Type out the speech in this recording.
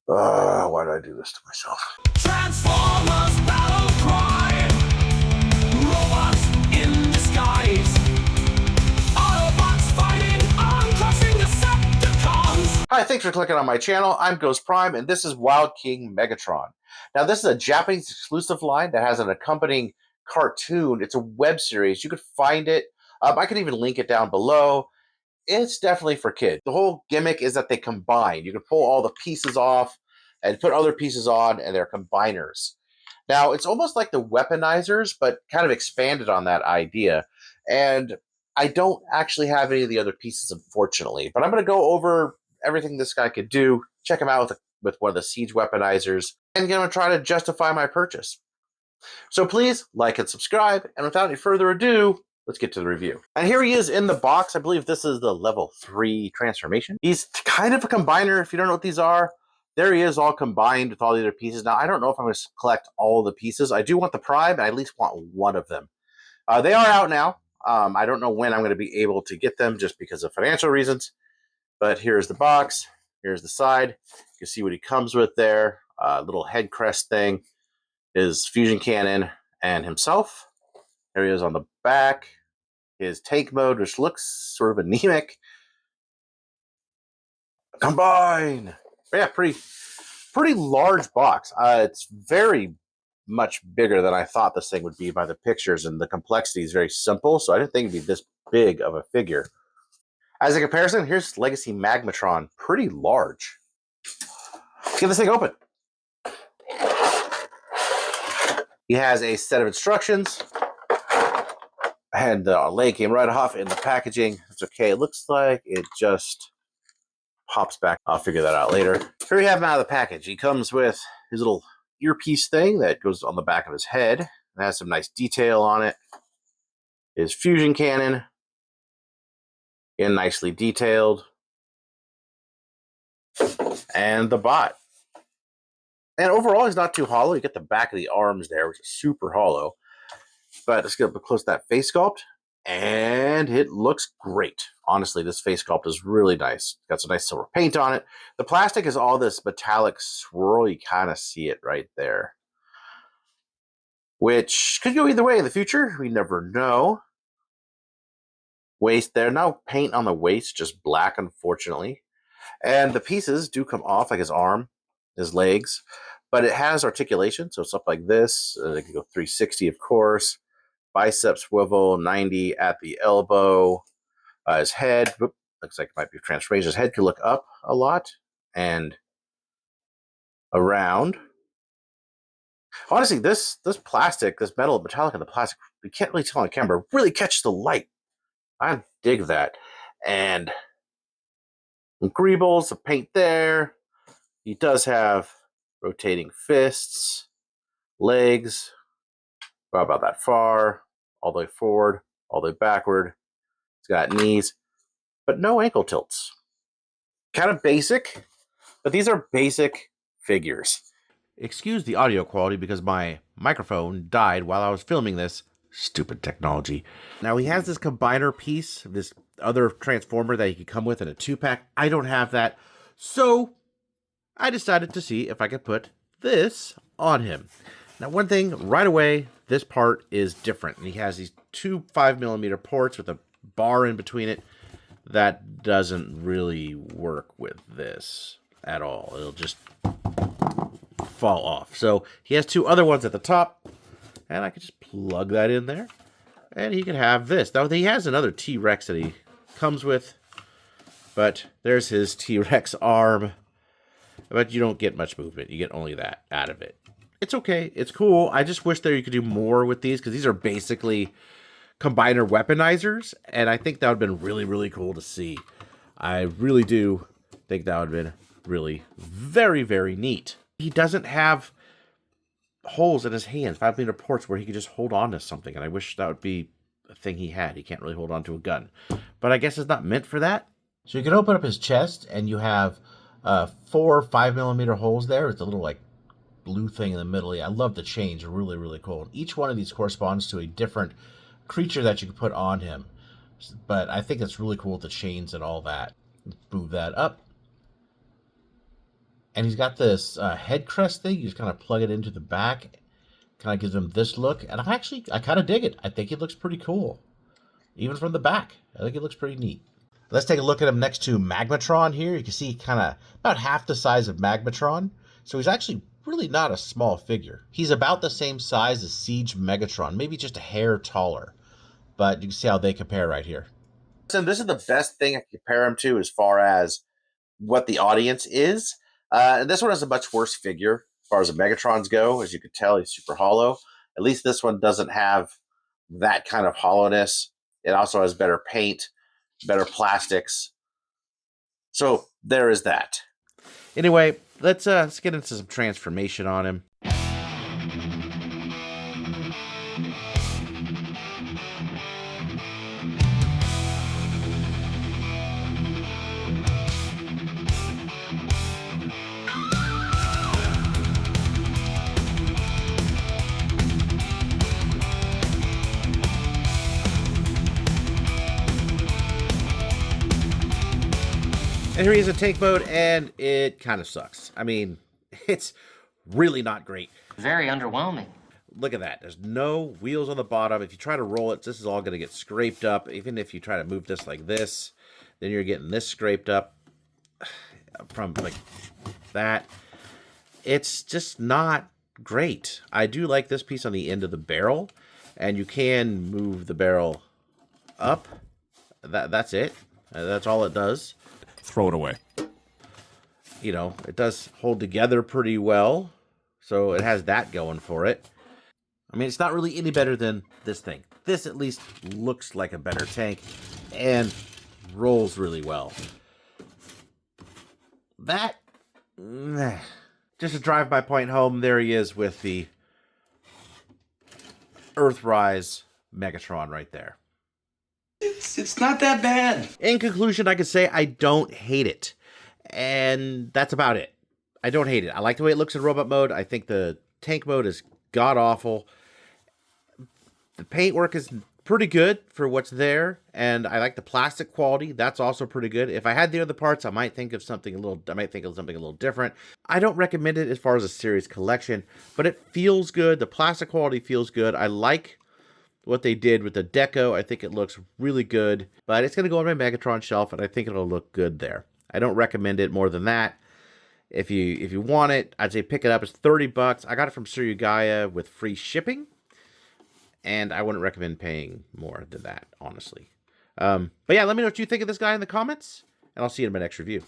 Why did I do this to myself? Transformers battle cry, robots in disguise, Autobots fighting on crushing Decepticons. Hi, thanks for clicking on my channel. I'm Ghost Prime, and this is Wild King Megatron. Now, this is a Japanese exclusive line that has an accompanying cartoon. It's a web series. You could find it. I could even link it down below. It's definitely for kids. The whole gimmick is that they combine. You can pull all the pieces off and put other pieces on, and they're combiners. Now, it's almost like the weaponizers, but kind of expanded on that idea. And I don't actually have any of the other pieces, unfortunately, but I'm going to go over everything this guy could do, check him out with one of the siege weaponizers, and going to try to justify my purchase. So please like and subscribe, and without any further ado, let's get to the review. And here he is in the box. I believe this is the level 3 transformation. He's kind of a combiner. If you don't know what these are, there he is all combined with all the other pieces. Now, I don't know if I'm going to collect all the pieces. I do want the Prime, and I at least want one of them. They are out now. I don't know when I'm going to be able to get them just because of financial reasons. But here's the box. Here's the side. You can see what he comes with there. Little head crest thing. His fusion cannon and himself. There he is on the back. His tank mode, which looks sort of anemic. Combine! But yeah, pretty large box. It's very much bigger than I thought this thing would be by the pictures, and the complexity is very simple, so I didn't think it'd be this big of a figure. As a comparison, here's Legacy Magmatron. Pretty large. Let's get this thing open. He has a set of instructions. And the leg came right off in the packaging. It's okay. It looks like it just pops back. I'll figure that out later. Here we have him out of the package. He comes with his little earpiece thing that goes on the back of his head. It has some nice detail on it. His fusion cannon. Again, nicely detailed. And the bot. And overall, he's not too hollow. You get the back of the arms there, which is super hollow. But let's get up close to that face sculpt. And it looks great. Honestly, this face sculpt is really nice. Got some nice silver paint on it. The plastic is all this metallic swirl. You kind of see it right there. Which could go either way in the future. We never know. Waist there. No paint on the waist, just black, unfortunately. And the pieces do come off, like his arm, his legs. But it has articulation, so it's up like this. It can go 360, of course. Bicep swivel, 90 at the elbow. His head, looks like it might be transformation. His head could look up a lot and around. Honestly, this plastic, this metal, metallic, and the plastic, you can't really tell on camera, really catches the light. I dig that. And some greebles, some paint there. He does have rotating fists, legs, about that far, all the way forward, all the way backward. It's got knees, but no ankle tilts. Kind of basic, but these are basic figures. Excuse the audio quality because my microphone died while I was filming this. Stupid technology. Now he has this combiner piece, this other transformer that he could come with in a 2-pack. I don't have that, so I decided to see if I could put this on him. Now, one thing right away, this part is different. He has these two 5mm ports with a bar in between it. That doesn't really work with this at all. It'll just fall off. So he has two other ones at the top, and I can just plug that in there, and he can have this. Now, he has another T-Rex that he comes with, but there's his T-Rex arm, but you don't get much movement. You get only that out of it. It's okay. It's cool. I just wish there you could do more with these, because these are basically combiner weaponizers, and I think that would have been really, really cool to see. I really do think that would have been really very, very neat. He doesn't have holes in his hands, 5mm ports where he could just hold on to something, and I wish that would be a thing he had. He can't really hold on to a gun, but I guess it's not meant for that. So you can open up his chest, and you have 4 5mm holes there. It's a little like blue thing in the middle. I love the chains. Really, really cool. Each one of these corresponds to a different creature that you can put on him, but I think it's really cool with the chains and all that. Let's move that up. And he's got this head crest thing. You just kind of plug it into the back. Kind of gives him this look. And I kind of dig it. I think it looks pretty cool. Even from the back. I think it looks pretty neat. Let's take a look at him next to Magmatron here. You can see kind of about half the size of Magmatron. So he's actually really not a small figure. He's about the same size as Siege Megatron, maybe just a hair taller. But you can see how they compare right here. So this is the best thing I can compare him to as far as what the audience is. And this one is a much worse figure as far as the Megatrons go. As you can tell, he's super hollow. At least this one doesn't have that kind of hollowness. It also has better paint, better plastics. So there is that. Anyway, let's get into some transformation on him. And here he is in tank mode, and it kind of sucks. I mean, it's really not great. Very underwhelming. Look at that. There's no wheels on the bottom. If you try to roll it, this is all going to get scraped up. Even if you try to move this like this, then you're getting this scraped up from like that. It's just not great. I do like this piece on the end of the barrel, and you can move the barrel up. That's it. That's all it does. Throw it away. You know, it does hold together pretty well, so it has that going for it. I mean, it's not really any better than this thing. This at least looks like a better tank and rolls really well. That, just to drive my point home, there he is with the Earthrise Megatron right there. It's not that bad. In conclusion, I could say I don't hate it. And that's about it. I don't hate it. I like the way it looks in robot mode. I think the tank mode is god-awful. The paintwork is pretty good for what's there. And I like the plastic quality. That's also pretty good. If I had the other parts, I might think of something a little different. I don't recommend it as far as a series collection, but it feels good. The plastic quality feels good. I like what they did with the deco. I think it looks really good, but it's going to go on my Megatron shelf, and I think it'll look good there. I don't recommend it more than that. If you want it, I'd say pick it up. It's $30. I got it from Surugaya with free shipping, and I wouldn't recommend paying more than that, honestly. But yeah, let me know what you think of this guy in the comments, and I'll see you in my next review.